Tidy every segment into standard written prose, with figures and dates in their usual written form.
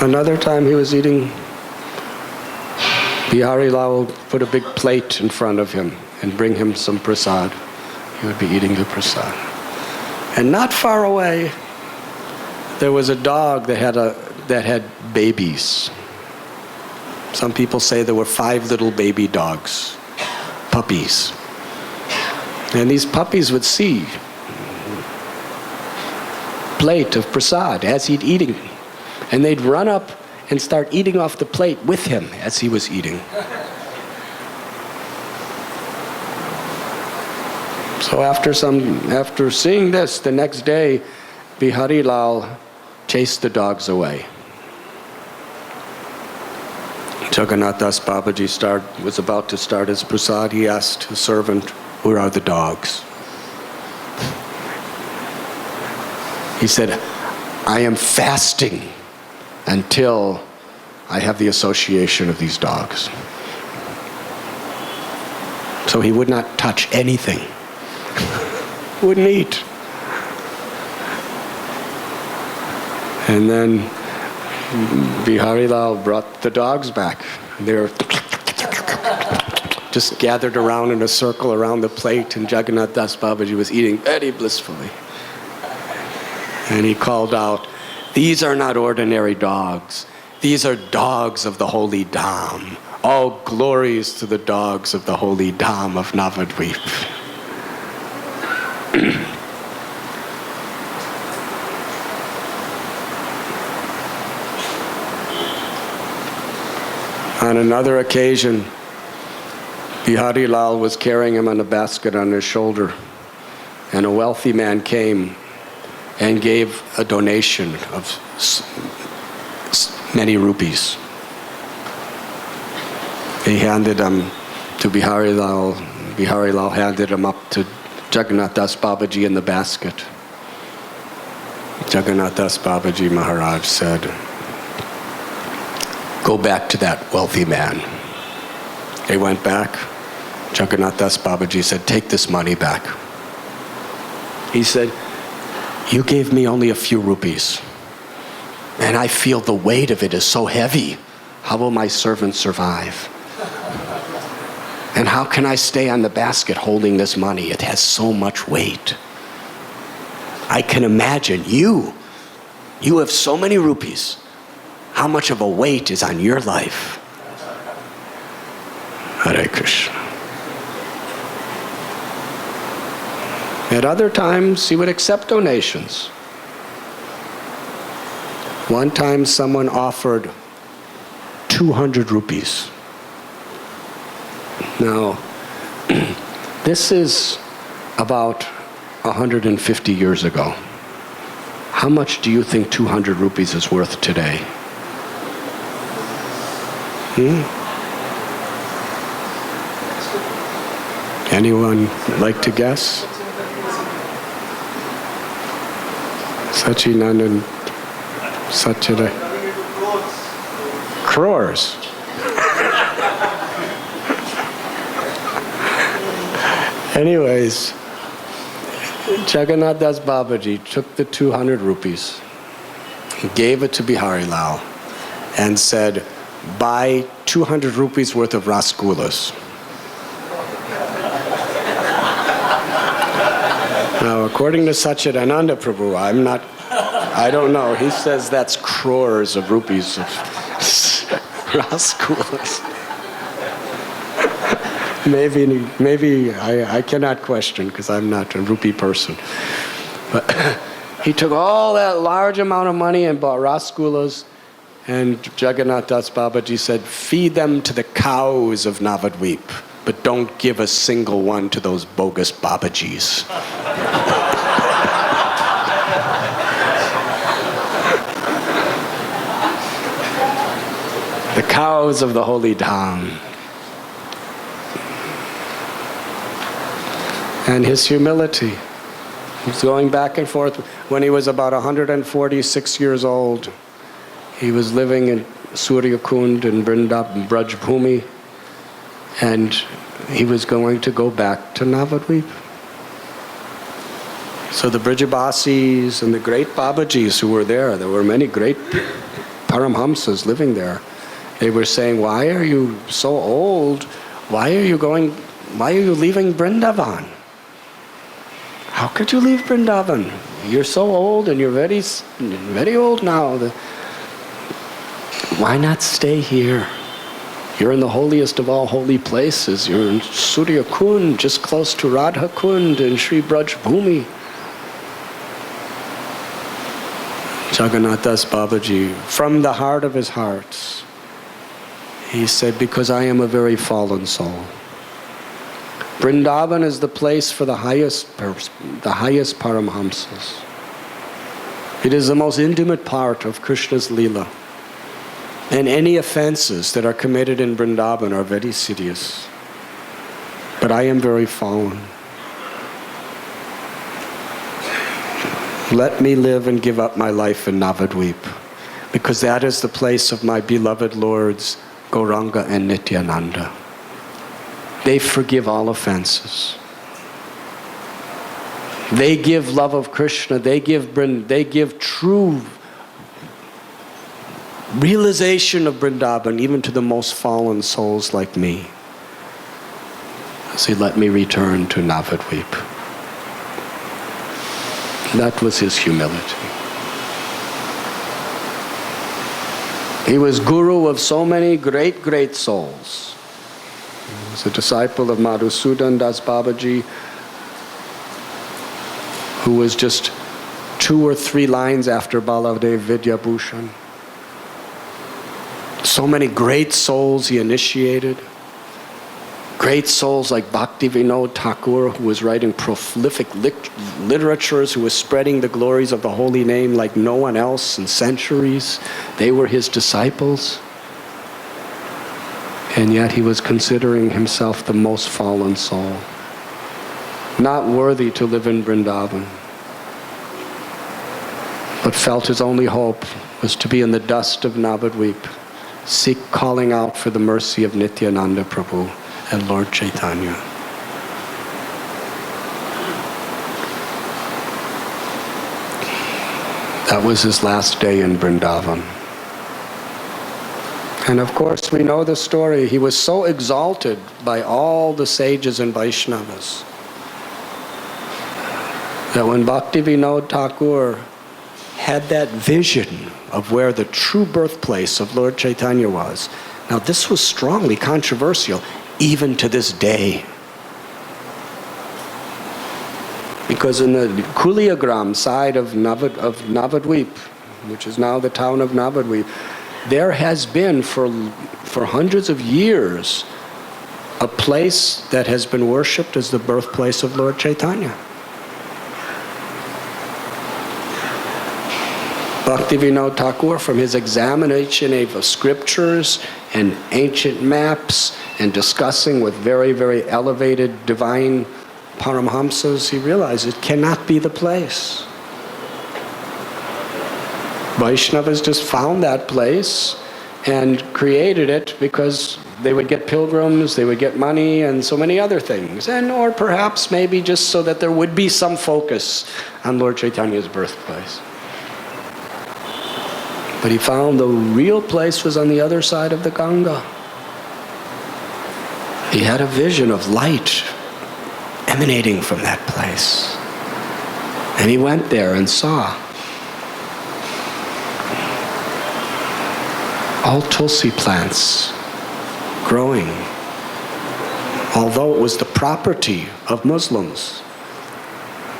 Another time he was eating, Bihari Lal would put a big plate in front of him and bring him some prasad. He would be eating the prasad. And not far away, there was a dog that had babies. Some people say there were 5 little baby dogs, puppies. And these puppies would see plate of prasad as he'd eating. And they'd run up and start eating off the plate with him as he was eating. So after seeing this, the next day, Bihari Lal chased the dogs away. Jagannath Das Babaji was about to start his prasad. He asked his servant, "Where are the dogs?" He said, "I am fasting until I have the association of these dogs." So he would not touch anything. Wouldn't eat. And then Bihari Lal brought the dogs back. They were just gathered around in a circle around the plate, and Jagannath Das Babaji was eating very blissfully. And he called out, "These are not ordinary dogs. These are dogs of the holy Dham. All glories to the dogs of the holy Dham of Navadvip." On another occasion, Bihari Lal was carrying him on a basket on his shoulder, and a wealthy man came and gave a donation of many rupees. He handed them to Bihari Lal. Bihari Lal handed them up to Jagannath Das Babaji in the basket. Jagannath Das Babaji Maharaj said, "Go back to that wealthy man." They went back. Jagannath Das Babaji said, "Take this money back." He said, "You gave me only a few rupees, and I feel the weight of it is so heavy. How will my servant survive? And how can I stay on the basket holding this money? It has so much weight. I can imagine you have so many rupees. How much of a weight is on your life?" Hare Krishna. At other times, he would accept donations. One time, someone offered 200 rupees. Now, this is about 150 years ago. How much do you think 200 rupees is worth today? Anyone like to guess? Sachinandan, Satchara. Crores. Anyways, Jagannath Das Babaji took the 200 rupees, he gave it to Bihari Lal, and said, "Buy 200 rupees worth of rasgullas." Now, according to Satchidananda Prabhu, I don't know. He says that's crores of rupees of rasgullas. Maybe I cannot question because I'm not a rupee person. But he took all that large amount of money and bought rasgullas, and Jagannath Das Babaji said, "Feed them to the cows of Navadvip, but don't give a single one to those bogus Babajis." The cows of the holy Dham. And his humility. He was going back and forth. When he was about 146 years old, he was living in Surya Kund in Vrindavan, Braj Bhumi, and he was going to go back to Navadvip. So the Brijabasis and the great Babajis who were there were many great Paramhamsas living there. They were saying, why are you so old? Why are you leaving Vrindavan? How could you leave Vrindavan? You're so old and you're very, very old now. Why not stay here? You're in the holiest of all holy places. You're in Surya Kund, just close to Radha Kund in Sri Braj Bhumi. Jagannath Das Babaji, from the heart of his hearts, he said, because I am a very fallen soul. Vrindavan is the place for the highest Paramhamsas. It is the most intimate part of Krishna's Leela. And any offenses that are committed in Vrindavan are very serious. But I am very fallen. Let me live and give up my life in Navadvip, because that is the place of my beloved lords, Gauranga and Nityananda. They forgive all offenses. They give love of Krishna. They give true realization of Vrindavan even to the most fallen souls like me. So he let me return to Navadvip. That was his humility. He was guru of so many great, great souls. He was a disciple of Madhusudan Das Babaji, who was just 2 or 3 lines after Baladev Vidyabhushan. So many great souls he initiated. Great souls like Bhakti Vinod Thakur, who was writing prolific literatures, who was spreading the glories of the holy name like no one else in centuries. They were his disciples. And yet he was considering himself the most fallen soul, not worthy to live in Vrindavan, but felt his only hope was to be in the dust of Navadvip, calling out for the mercy of Nityananda Prabhu and Lord Chaitanya. That was his last day in Vrindavan. And of course, we know the story. He was so exalted by all the sages and Vaishnavas that when Bhakti Vinod Thakur had that vision of where the true birthplace of Lord Chaitanya was, now this was strongly controversial even to this day. Because in the Kuliagram side of Navadvip, which is now the town of Navadvip, there has been for hundreds of years a place that has been worshipped as the birthplace of Lord Chaitanya. Bhakti Vinod Thakur, from his examination of scriptures and ancient maps and discussing with very, very elevated divine Paramhamsas, he realized it cannot be the place. Vaishnavas just found that place and created it because they would get pilgrims, they would get money, and so many other things. Or perhaps maybe just so that there would be some focus on Lord Chaitanya's birthplace. But he found the real place was on the other side of the Ganga. He had a vision of light emanating from that place. And he went there and saw all tulsi plants growing. Although it was the property of Muslims,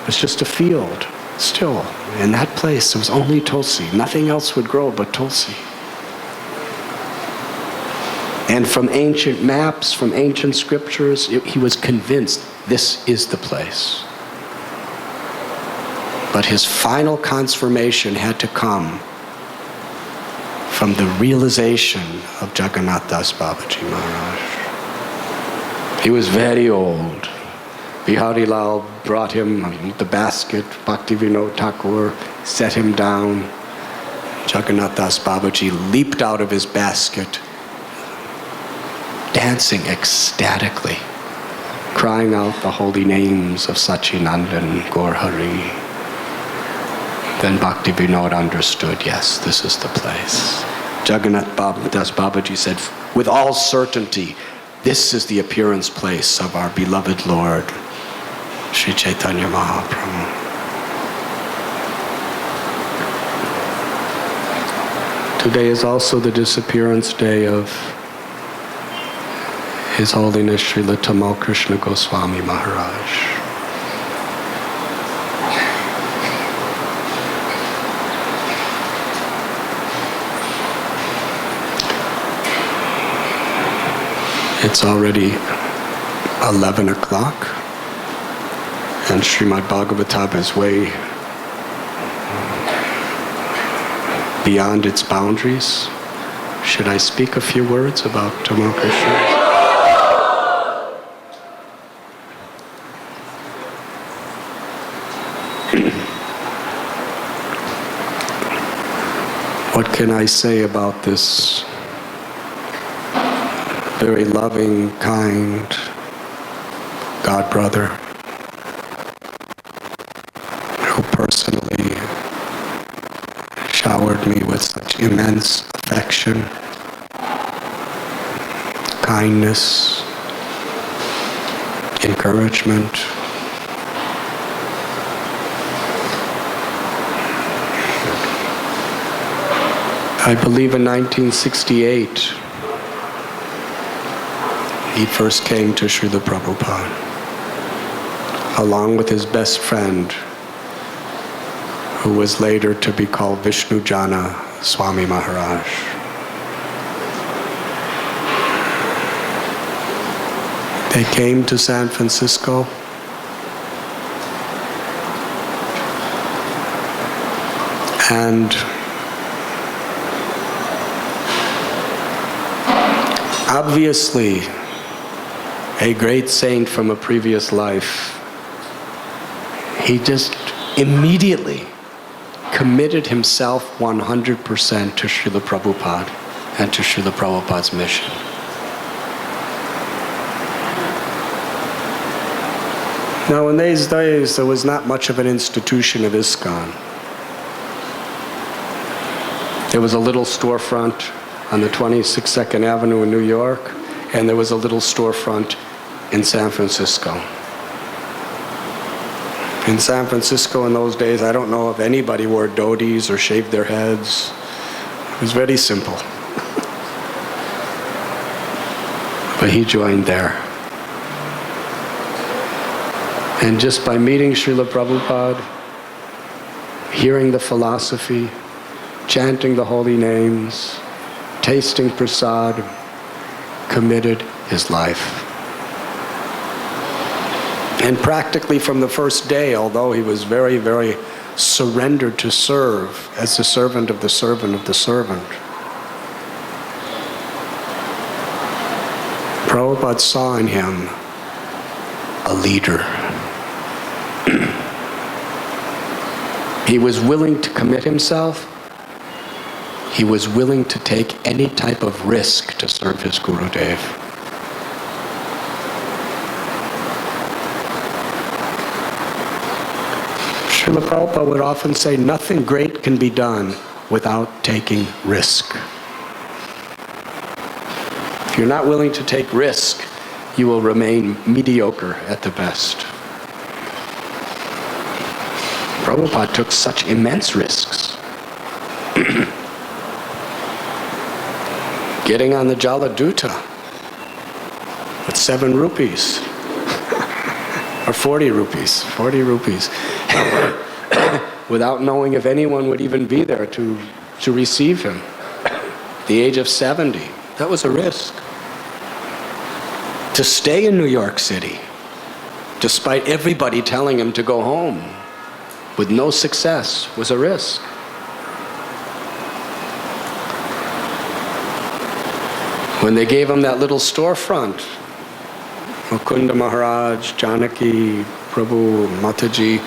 it was just a field. Still, in that place, there was only tulsi. Nothing else would grow but tulsi. And from ancient maps, from ancient scriptures, he was convinced this is the place. But his final confirmation had to come from the realization of Jagannath Das Babaji Maharaj. He was very old. Bihari Lal brought him the basket. Bhakti Vinod Thakur set him down. Jagannath Das Babaji leaped out of his basket, dancing ecstatically, crying out the holy names of Sachinandan Gaur Hari. Then Bhakti Vinod understood, yes, this is the place. Jagannath Das Babaji said, with all certainty, this is the appearance place of our beloved Lord, Sri Chaitanya Mahaprabhu. Today is also the disappearance day of His Holiness Srila Tamal Krishna Goswami Maharaj. It's already 11 o'clock, and Srimad Bhagavatam is way beyond its boundaries. Should I speak a few words about Tamal Krishna? What can I say about this very loving, kind God brother who personally showered me with such immense affection, kindness, encouragement. I believe in 1968, he first came to Srila Prabhupada, along with his best friend, who was later to be called Vaishnava-Swami Maharaj. They came to San Francisco, and obviously a great saint from a previous life, he just immediately committed himself 100% to Srila Prabhupada and to Srila Prabhupada's mission. Now in these days there was not much of an institution of ISKCON. There was a little storefront on the 22nd Avenue in New York, and there was a little storefront in San Francisco. In San Francisco in those days, I don't know if anybody wore dhotis or shaved their heads. It was very simple. But he joined there. And just by meeting Srila Prabhupada, hearing the philosophy, chanting the holy names, tasting prasad, committed his life. And practically from the first day, although he was very, very surrendered to serve as the servant of the servant of the servant, Prabhupada saw in him a leader. He was willing to commit himself. He was willing to take any type of risk to serve his Gurudev. Srila Prabhupada would often say, nothing great can be done without taking risk. If you're not willing to take risk, you will remain mediocre at the best. Prabhupada took such immense risks. Getting on the Jaladuta with 7 rupees. Or 40 rupees. 40 rupees. Without knowing if anyone would even be there to receive him. At the age of 70. That was a risk. To stay in New York City, despite everybody telling him to go home, with no success, was a risk. When they gave him that little storefront, Mukunda Maharaj, Janaki, Prabhu, Mataji,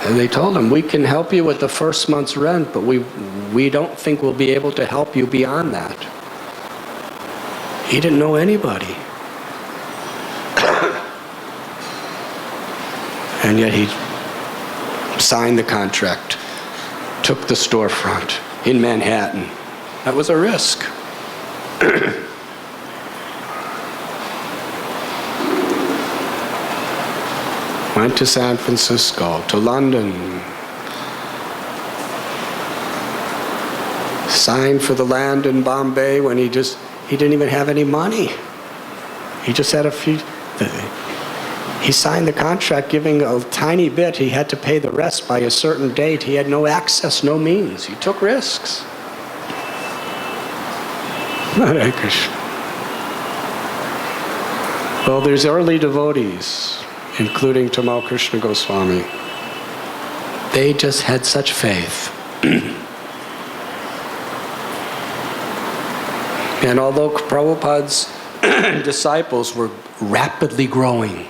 and they told him, we can help you with the first month's rent, but we don't think we'll be able to help you beyond that. He didn't know anybody. And yet he signed the contract took the storefront in Manhattan. That was a risk. Went to San Francisco, to London. Signed for the land in Bombay when he didn't even have any money. He just had a few. He signed the contract giving a tiny bit. He had to pay the rest by a certain date. He had no access, no means. He took risks. Hare Krishna. Well, there's early devotees, including Tamal Krishna Goswami. They just had such faith. And although Prabhupada's disciples were rapidly growing,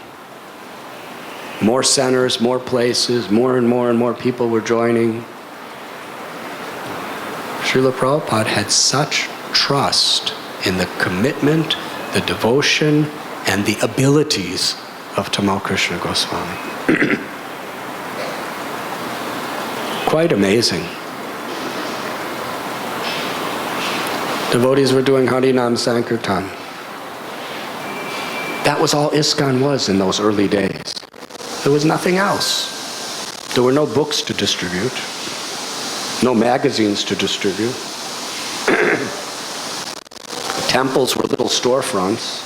more centers, more places, more and more people were joining, Srila Prabhupada had such trust in the commitment, the devotion, and the abilities of Tamal Krishna Goswami. Quite amazing. Devotees were doing Harinam Sankirtan. That was all ISKCON was in those early days. There was nothing else. There were no books to distribute, no magazines to distribute. Temples were little storefronts.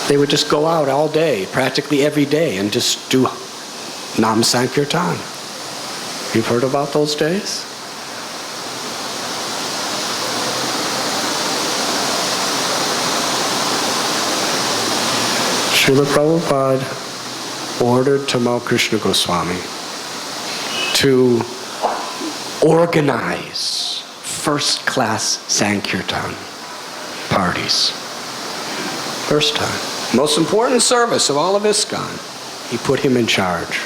They would just go out all day, practically every day, and just do Nam Sankirtan. You've heard about those days? Srila Prabhupada ordered Tamal Krishna Goswami to organize first-class Sankirtan parties. First time. Most important service of all of ISKCON. He put him in charge.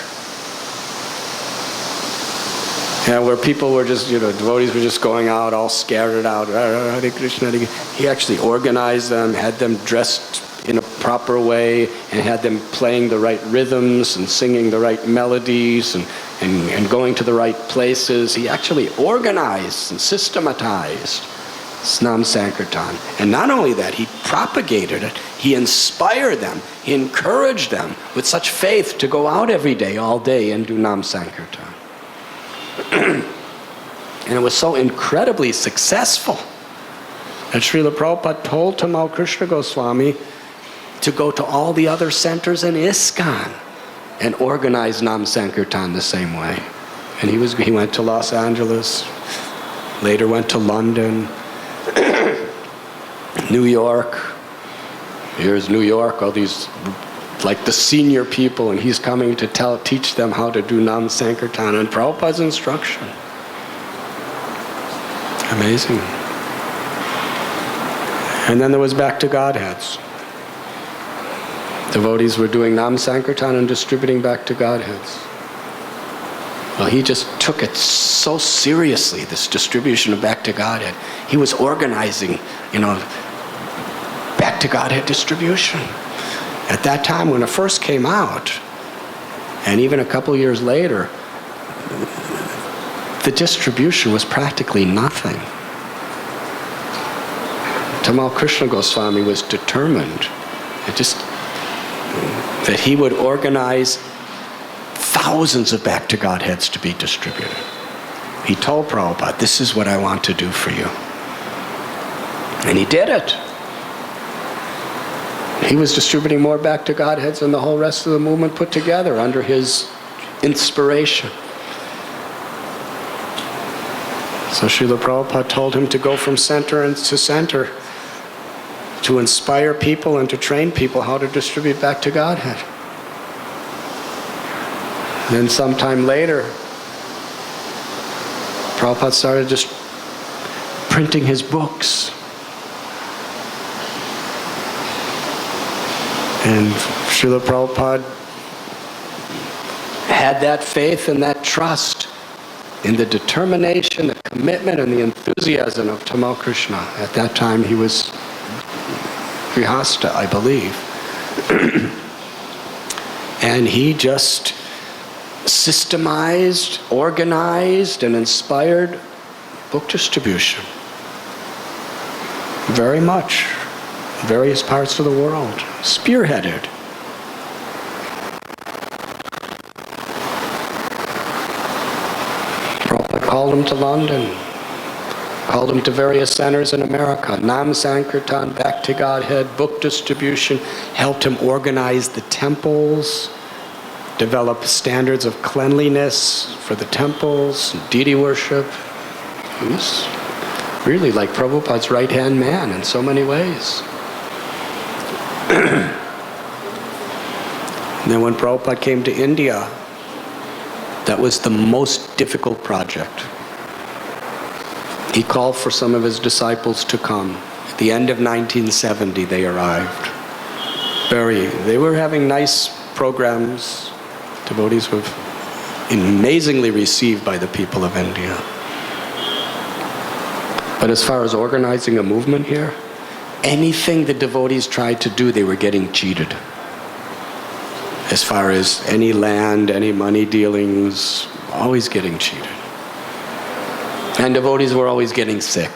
And where people were just, devotees were just going out, all scattered out, Hare Krishna, Hare Krishna. He actually organized them, had them dressed in a proper way, and had them playing the right rhythms and singing the right melodies and going to the right places. He actually organized and systematized Nam Sankirtan. And not only that, he propagated it. He inspired them. He encouraged them with such faith to go out every day, all day, and do Nam Sankirtan. And it was so incredibly successful that Srila Prabhupada told Tamal Krishna Goswami to go to all the other centers in ISKCON and organize Nam Sankirtan the same way. And he went to Los Angeles, later went to London, New York. Here's New York, all these, like the senior people, and he's coming to teach them how to do Nam Sankirtan and Prabhupada's instruction. Amazing. And then there was back to Godheads. Devotees were doing Nam Sankirtan and distributing back to Godheads. Well, he just took it so seriously, this distribution of back to Godhead. He was organizing, back to Godhead distribution. At that time, when it first came out, and even a couple years later, the distribution was practically nothing. Tamal Krishna Goswami was determined that he would organize thousands of back to Godheads to be distributed. He told Prabhupada, this is what I want to do for you. And he did it. He was distributing more back to Godheads than the whole rest of the movement put together under his inspiration. So Srila Prabhupada told him to go from center to center to inspire people and to train people how to distribute back to Godhead. Then sometime later, Prabhupada started just printing his books. And Srila Prabhupada had that faith and that trust in the determination, the commitment, and the enthusiasm of Tamal Krishna. At that time he was Grihasta, I believe. And he just systemized, organized, and inspired book distribution. Very much. Various parts of the world. Spearheaded. Prabhupada called him to London. Called him to various centers in America. Nam Sankirtan, Back to Godhead, book distribution. Helped him organize the temples. Develop standards of cleanliness for the temples, deity worship. He was really like Prabhupada's right-hand man in so many ways. And then when Prabhupada came to India, that was the most difficult project. He called for some of his disciples to come. At the end of 1970, they arrived. They were having nice programs. Devotees were amazingly received by the people of India. But as far as organizing a movement here, anything the devotees tried to do, they were getting cheated. As far as any land, any money dealings, always getting cheated. And devotees were always getting sick.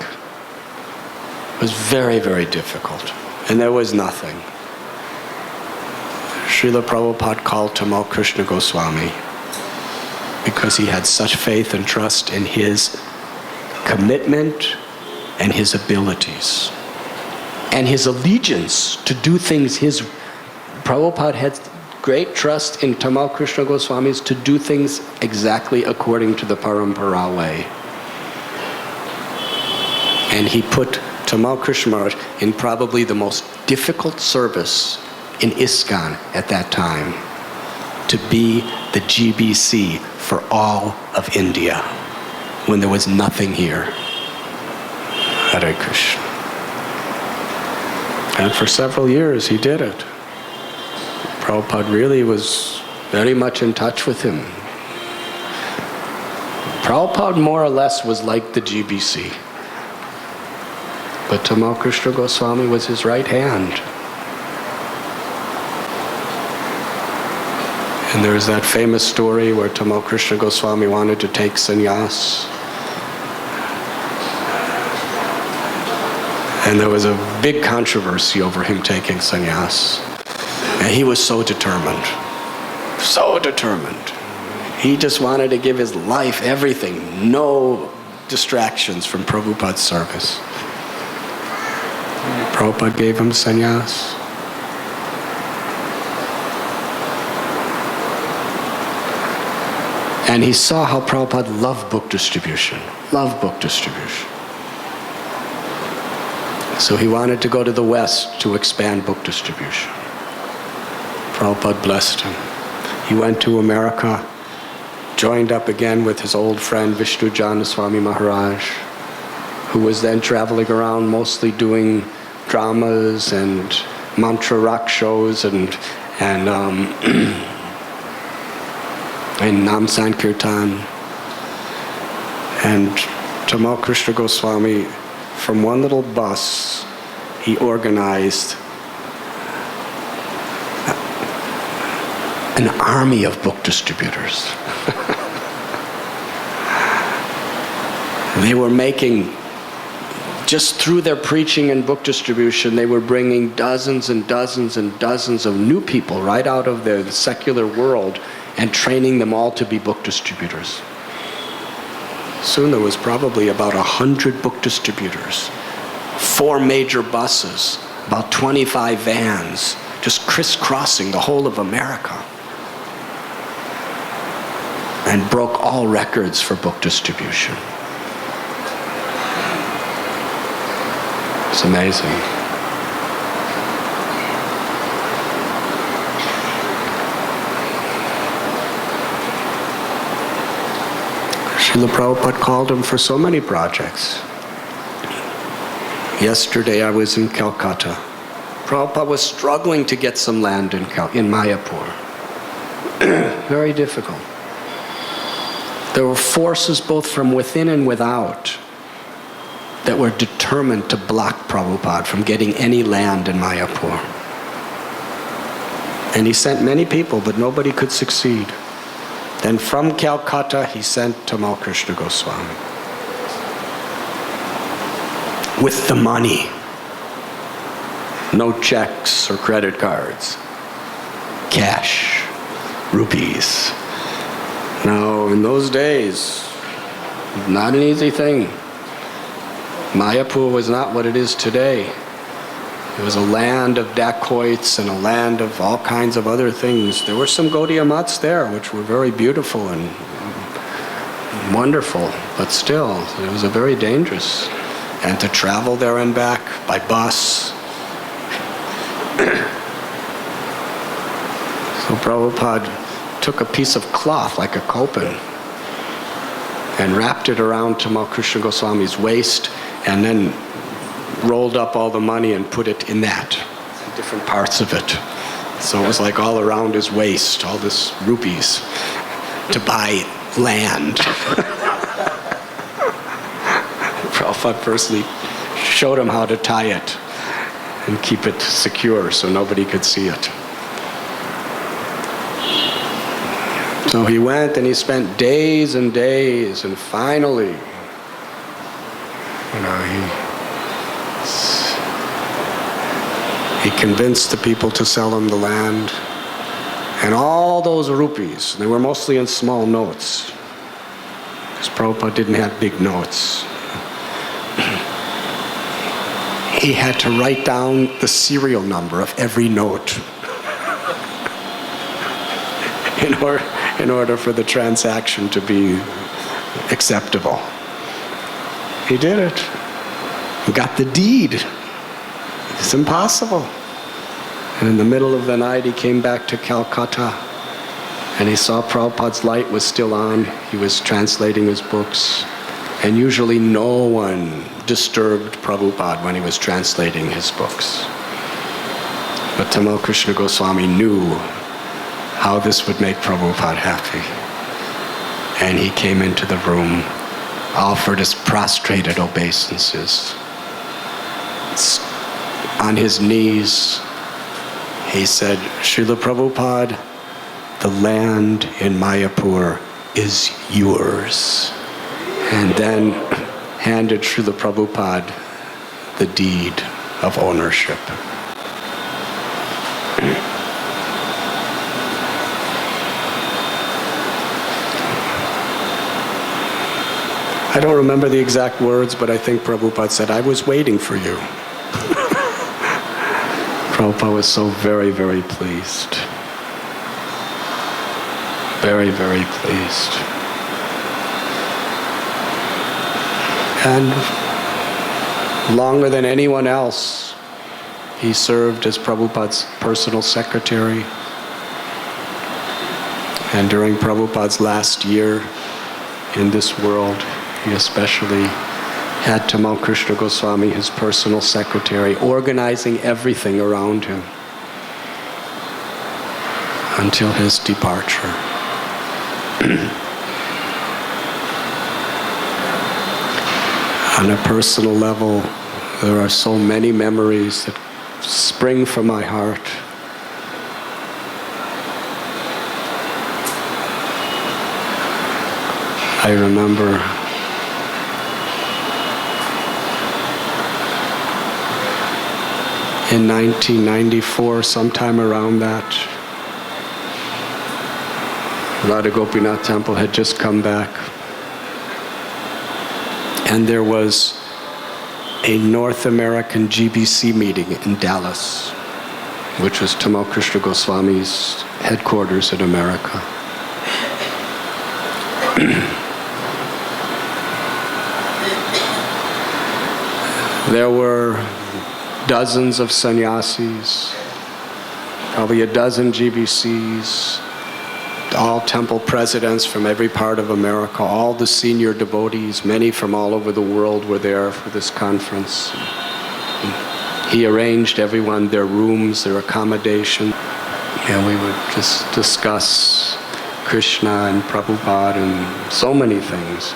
It was very, very difficult. And there was nothing. Srila Prabhupada called Tamal Krishna Goswami because he had such faith and trust in his commitment and his abilities and his allegiance to do things Prabhupada had great trust in Tamal Krishna Goswamis to do things exactly according to the Parampara way. And he put Tamal Krishna Maharaj in probably the most difficult service in ISKCON at that time, to be the GBC for all of India, when there was nothing here. Hare Krishna. And for several years he did it. Prabhupada really was very much in touch with him. Prabhupada more or less was like the GBC. But Tamal Krishna Goswami was his right hand. And there's that famous story where Tamal Krishna Goswami wanted to take sannyas. And there was a big controversy over him taking sannyas. And he was so determined. So determined. He just wanted to give his life, everything, no distractions from Prabhupada's service. Prabhupada gave him sannyas. And he saw how Prabhupada loved book distribution. Loved book distribution. So he wanted to go to the West to expand book distribution. Prabhupada blessed him. He went to America, joined up again with his old friend Vishnu Swami Maharaj, who was then traveling around mostly doing dramas and mantra rock shows and Nam Sankirtan. And Tamal Krishna Goswami, from one little bus, he organized an army of book distributors. They were making, just through their preaching and book distribution, they were bringing dozens and dozens and dozens of new people right out of the secular world and training them all to be book distributors. Soon there was probably about 100 book distributors, 4 major buses, about 25 vans, just crisscrossing the whole of America, and broke all records for book distribution. It's amazing. Srila Prabhupada called him for so many projects. Yesterday I was in Calcutta. Prabhupada was struggling to get some land in Mayapur. Very difficult. There were forces both from within and without that were determined to block Prabhupada from getting any land in Mayapur. And he sent many people, but nobody could succeed. Then from Calcutta, he sent Tamal Krishna Goswami with the money. No checks or credit cards. Cash. Rupees. Now, in those days, not an easy thing. Mayapur was not what it is today. It was a land of dacoits and a land of all kinds of other things. There were some Gaudiya Mats there, which were very beautiful and wonderful, but still, it was a very dangerous. And to travel there and back by bus. So Prabhupada took a piece of cloth, like a kopin, and wrapped it around Tamal Krishna Goswami's waist, and then rolled up all the money and put it in that, different parts of it. So it was like all around his waist, all this rupees, to buy land. Prabhupada personally showed him how to tie it and keep it secure so nobody could see it. So he went and he spent days and days, and finally, he convinced the people to sell him the land. And all those rupees, they were mostly in small notes, because Prabhupada didn't have big notes. He had to write down the serial number of every note in order for the transaction to be acceptable. He did it. He got the deed. It's impossible. And in the middle of the night, he came back to Calcutta, and he saw Prabhupada's light was still on. He was translating his books. And usually no one disturbed Prabhupada when he was translating his books. But Tamal Krishna Goswami knew how this would make Prabhupada happy. And he came into the room, offered his prostrated obeisances. On his knees, he said, Srila Prabhupada, the land in Mayapur is yours. And then handed Srila Prabhupada the deed of ownership. I don't remember the exact words, but I think Prabhupada said, I was waiting for you. Prabhupada was so very, very pleased. Very, very pleased. And longer than anyone else, he served as Prabhupada's personal secretary. And during Prabhupada's last year in this world, he especially had Tamal Krishna Goswami, his personal secretary, organizing everything around him until his departure. On a personal level, there are so many memories that spring from my heart. I remember in 1994, sometime around that, Radha Gopinath Temple had just come back. And there was a North American GBC meeting in Dallas, which was Tamal Krishna Goswami's headquarters in America. There were dozens of sannyasis, probably a dozen GBCs, all temple presidents from every part of America, all the senior devotees, many from all over the world were there for this conference. He arranged everyone their rooms, their accommodation, and we would just discuss Krishna and Prabhupada and so many things.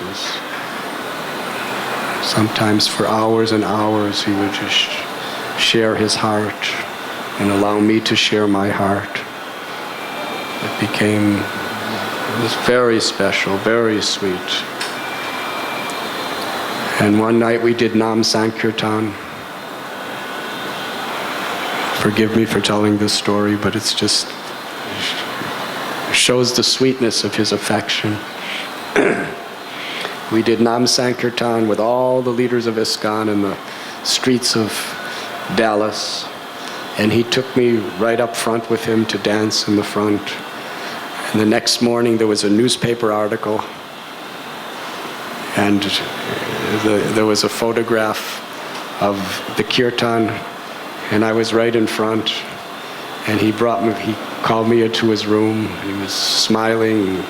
Sometimes for hours and hours he would just share his heart and allow me to share my heart. It became It was very special, very sweet. And one night we did Nam Sankirtan. Forgive me for telling this story, but it's just shows the sweetness of his affection. We did Nam Sankirtan with all the leaders of ISKCON in the streets of Dallas. And he took me right up front with him to dance in the front. And the next morning there was a newspaper article, and there was a photograph of the kirtan, and I was right in front. And he called me into his room, and he was smiling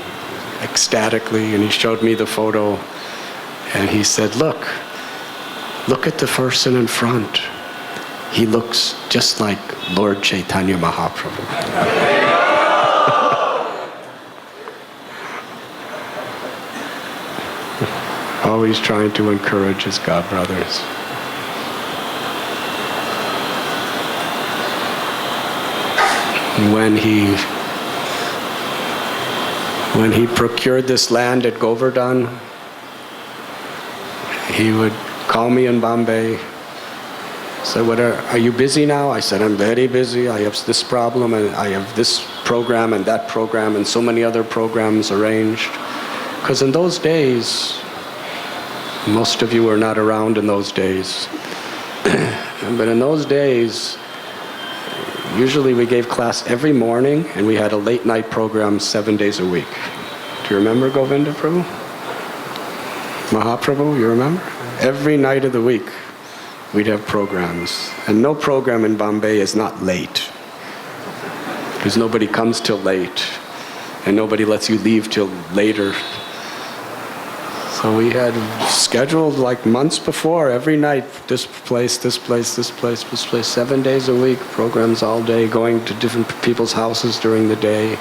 ecstatically, and he showed me the photo, and he said, look at the person in front. He looks just like Lord Chaitanya Mahaprabhu. Always trying to encourage his godbrothers. When he procured this land at Govardhan, he would call me in Bombay. So are you busy now? I said, I'm very busy. I have this problem, and I have this program and that program and so many other programs arranged. Because in those days, most of you were not around in those days. But in those days, usually we gave class every morning, and we had a late night program 7 days a week. Do you remember Govinda Prabhu? Mahaprabhu, you remember? Every night of the week, we'd have programs. And no program in Bombay is not late. Because nobody comes till late, and nobody lets you leave till later. So we had scheduled like months before, every night, this place, this place, this place, this place, 7 days a week, programs all day, going to different people's houses during the day.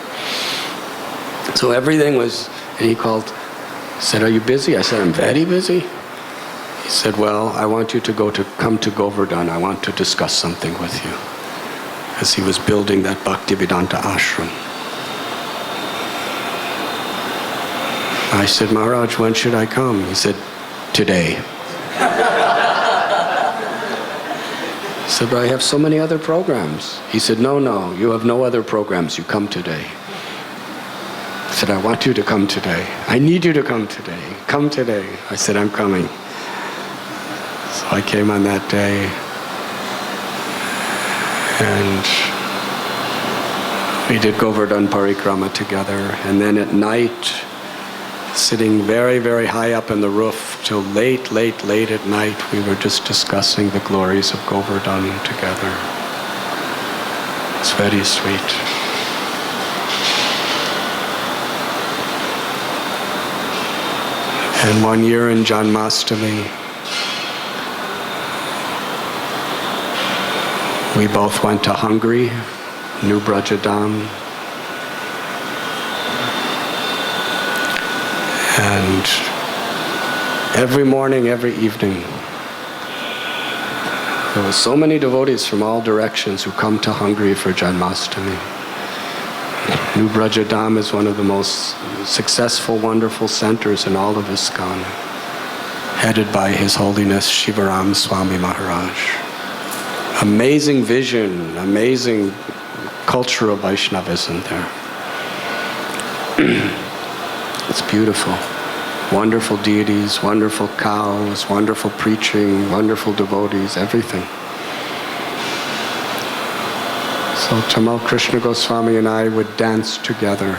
So everything was, and he said, are you busy? I said, I'm very busy. He said, well, I want you to come to Govardhan. I want to discuss something with you. As he was building that Bhaktivedanta ashram. I said, Maharaj, when should I come? He said, today. I said, but I have so many other programs. He said, no, you have no other programs. You come today. I said, I want you to come today. I need you to come today. Come today. I said, I'm coming. So I came on that day, and we did Govardhan Parikrama together. And then at night, sitting very, very high up in the roof till late at night, we were just discussing the glories of Govardhan together. It's very sweet. And one year in Janmashtami, we both went to Hungary, New Brajadam. And every morning, every evening, there were so many devotees from all directions who come to Hungary for Janmashtami. New Brajadam is one of the most successful, wonderful centers in all of ISKCON, headed by His Holiness Shivaram Swami Maharaj. Amazing vision, amazing culture of Vaishnavism there. It's beautiful. Wonderful deities, wonderful cows, wonderful preaching, wonderful devotees, everything. So Tamal Krishna Goswami and I would dance together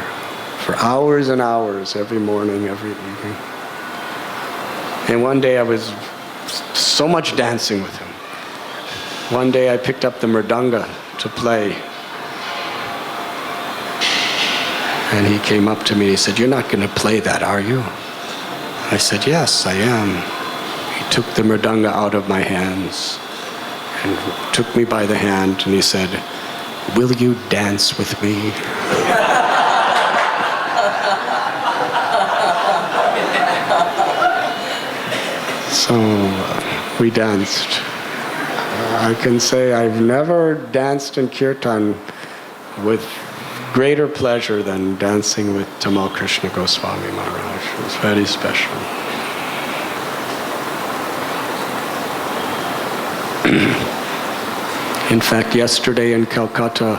for hours and hours, every morning, every evening. And one day I was so much dancing with him. One day I picked up the mridanga to play. And he came up to me, he said, "You're not going to play that, are you?" I said, "Yes, I am." He took the mridanga out of my hands and took me by the hand and he said, "Will you dance with me?" So we danced. I can say I've never danced in kirtan with greater pleasure than dancing with Tamal Krishna Goswami Maharaj. It was very special. In fact, yesterday in Calcutta,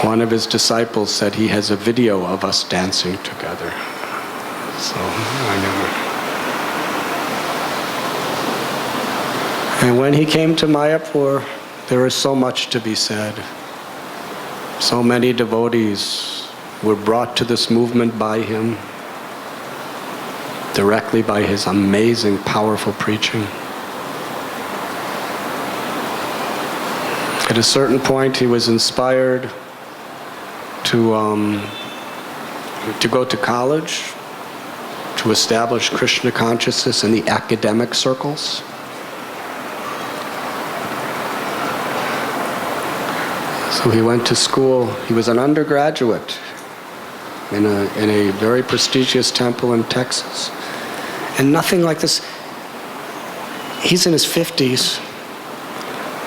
one of his disciples said he has a video of us dancing together. So I never. And when he came to Mayapur, there was so much to be said. So many devotees were brought to this movement by him, directly by his amazing, powerful preaching. At a certain point, he was inspired to go to college, to establish Krishna consciousness in the academic circles. So he went to school. He was an undergraduate in a very prestigious temple in Texas. And nothing like this. He's in his 50s.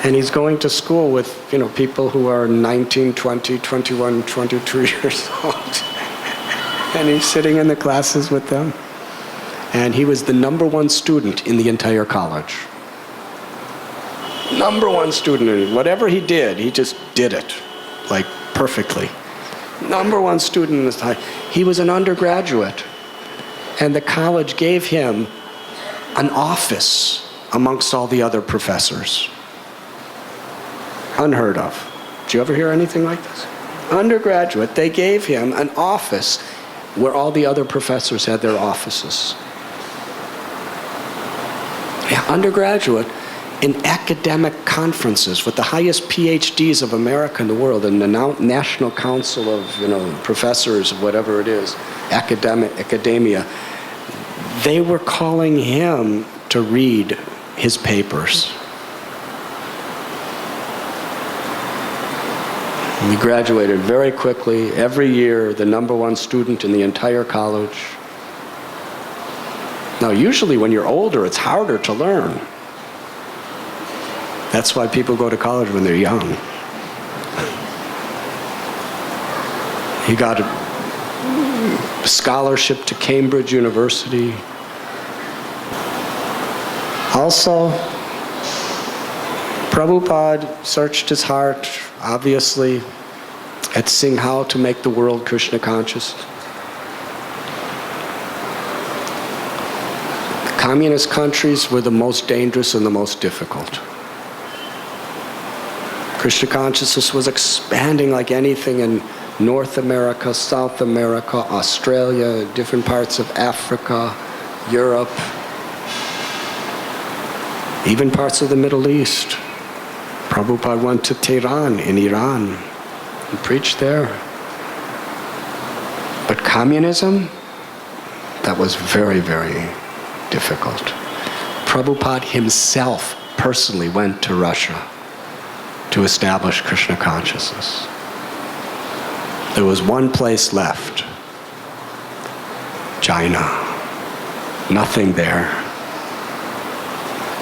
And he's going to school with, people who are 19, 20, 21, 22 years old. And he's sitting in the classes with them. And he was the #1 student in the entire college. #1 student. Whatever he did, he just did it, like perfectly. #1 student in this time. He was an undergraduate. And the college gave him an office amongst all the other professors. Unheard of. Did you ever hear anything like this? Undergraduate, they gave him an office where all the other professors had their offices. Yeah, undergraduate in academic conferences with the highest PhDs of America in the world and the National Council of professors of whatever it is, academia. They were calling him to read his papers. He graduated very quickly, every year the #1 student in the entire college. Now usually when you're older, it's harder to learn. That's why people go to college when they're young. He got a scholarship to Cambridge University. Also, Prabhupada searched his heart, obviously, at seeing how to make the world Krishna conscious. The communist countries were the most dangerous and the most difficult. Krishna consciousness was expanding like anything in North America, South America, Australia, different parts of Africa, Europe, even parts of the Middle East. Prabhupada went to Tehran in Iran and preached there. But communism, that was very, very difficult. Prabhupada himself personally went to Russia to establish Krishna consciousness. There was one place left, China. Nothing there.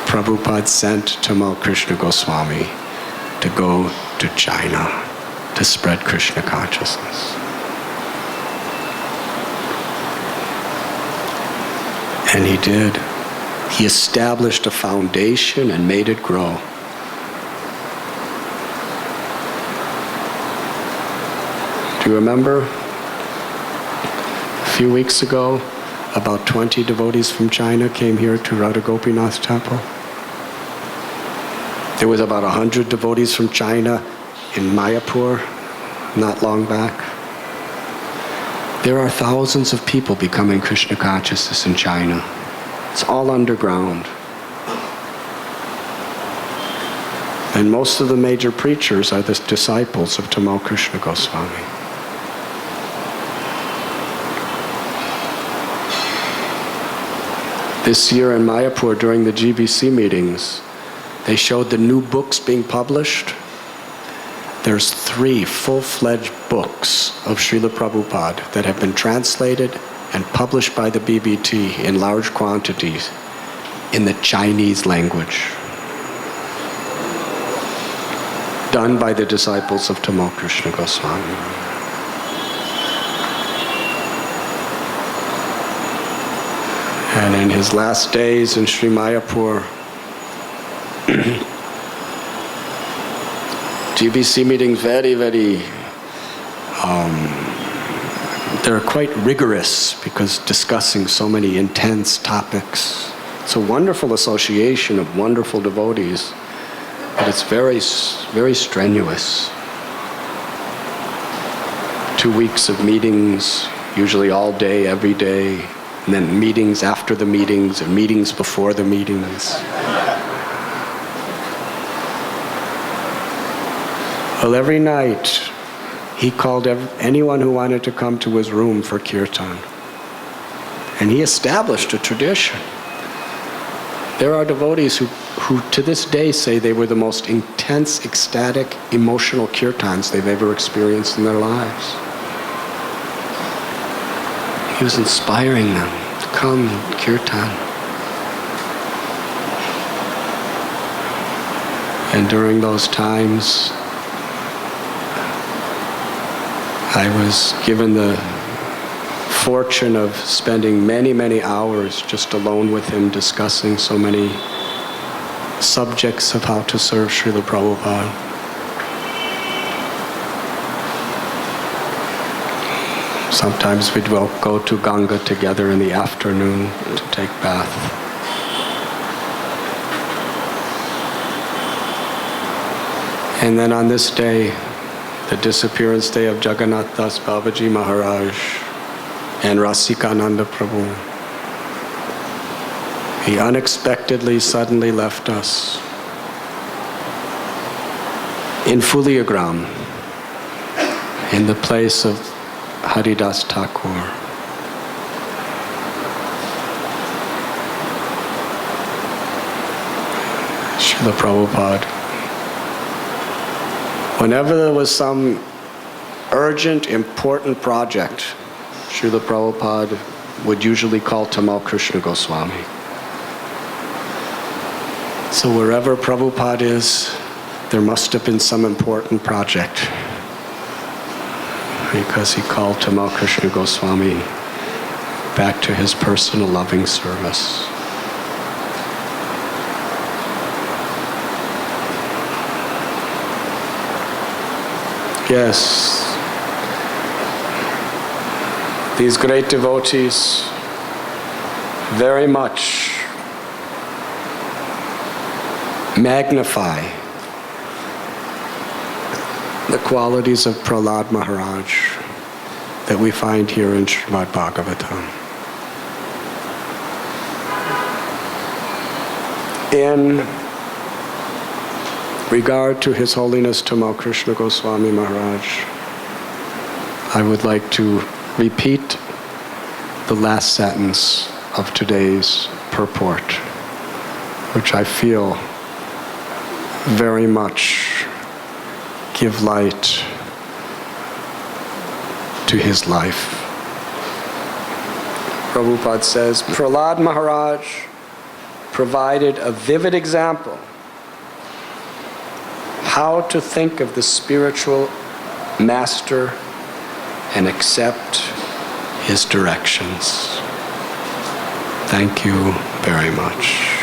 Prabhupada sent Tamal Krishna Goswami to go to China to spread Krishna consciousness. And he did. He established a foundation and made it grow. Do you remember? A few weeks ago, about 20 devotees from China came here to Radha Gopinath Temple. There was about 100 devotees from China in Mayapur not long back. There are thousands of people becoming Krishna consciousness in China. It's all underground. And most of the major preachers are the disciples of Tamal Krishna Goswami. This year in Mayapur during the GBC meetings, they showed the new books being published. There's 3 full-fledged books of Srila Prabhupada that have been translated and published by the BBT in large quantities in the Chinese language, done by the disciples of Tamal Krishna Goswami. And in his last days in Sri Mayapur, GBC meetings they're quite rigorous because discussing so many intense topics. It's a wonderful association of wonderful devotees, but it's very strenuous. 2 weeks of meetings, usually all day, every day, and then meetings after the meetings, and meetings before the meetings. Well, every night, he called anyone who wanted to come to his room for kirtan. And he established a tradition. There are devotees who to this day say they were the most intense, ecstatic, emotional kirtans they've ever experienced in their lives. He was inspiring them to come kirtan. And during those times, I was given the fortune of spending many hours just alone with him, discussing so many subjects of how to serve Srila Prabhupada. Sometimes we'd go to Ganga together in the afternoon to take bath. And then on this day, the disappearance day of Jagannath Das Babaji Maharaj and Rasikananda Prabhu, he unexpectedly, suddenly left us in Fuliagram, in the place of Haridas Thakur. Srila Prabhupada, whenever there was some urgent, important project, Srila Prabhupada would usually call Tamal Krishna Goswami. So wherever Prabhupada is, there must have been some important project, because he called Tamal Krishna Goswami back to his personal loving service. Yes, these great devotees very much magnify the qualities of Prahlad Maharaj that we find here in Srimad Bhagavatam. In regard to His Holiness Tamal Krishna Goswami Maharaj, I would like to repeat the last sentence of today's purport, which I feel very much give light to his life. Prabhupada says, Prahlad Maharaj provided a vivid example how to think of the spiritual master and accept his directions. Thank you very much.